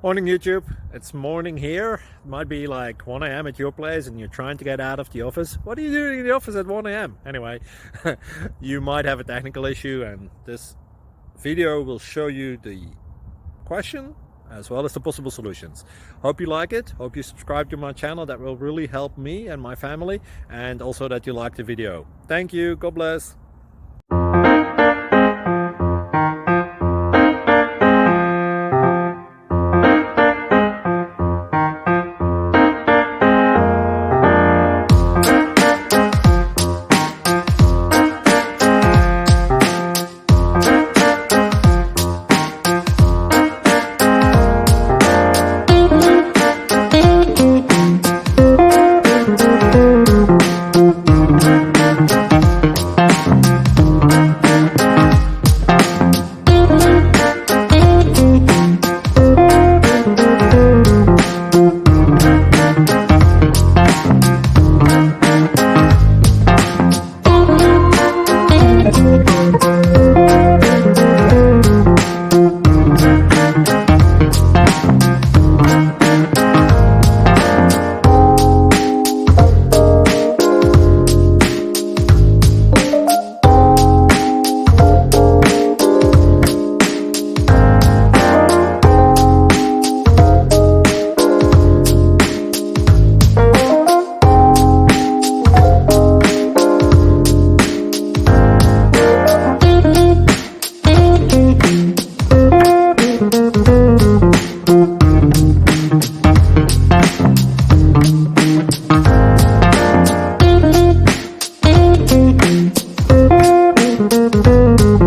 Morning YouTube, it's morning here. It might be like 1 a.m. at your place and you're trying to get out of the office. What are you doing in the office at 1 a.m.? Anyway, you might have a technical issue and this video will show you the question as well as the possible solutions. Hope you like it, hope you subscribe to my channel. That will really help me and my family, and also that you like the video. Thank you, God bless.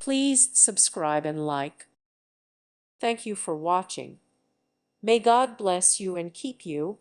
Please subscribe and like. Thank you for watching. May God bless you and keep you.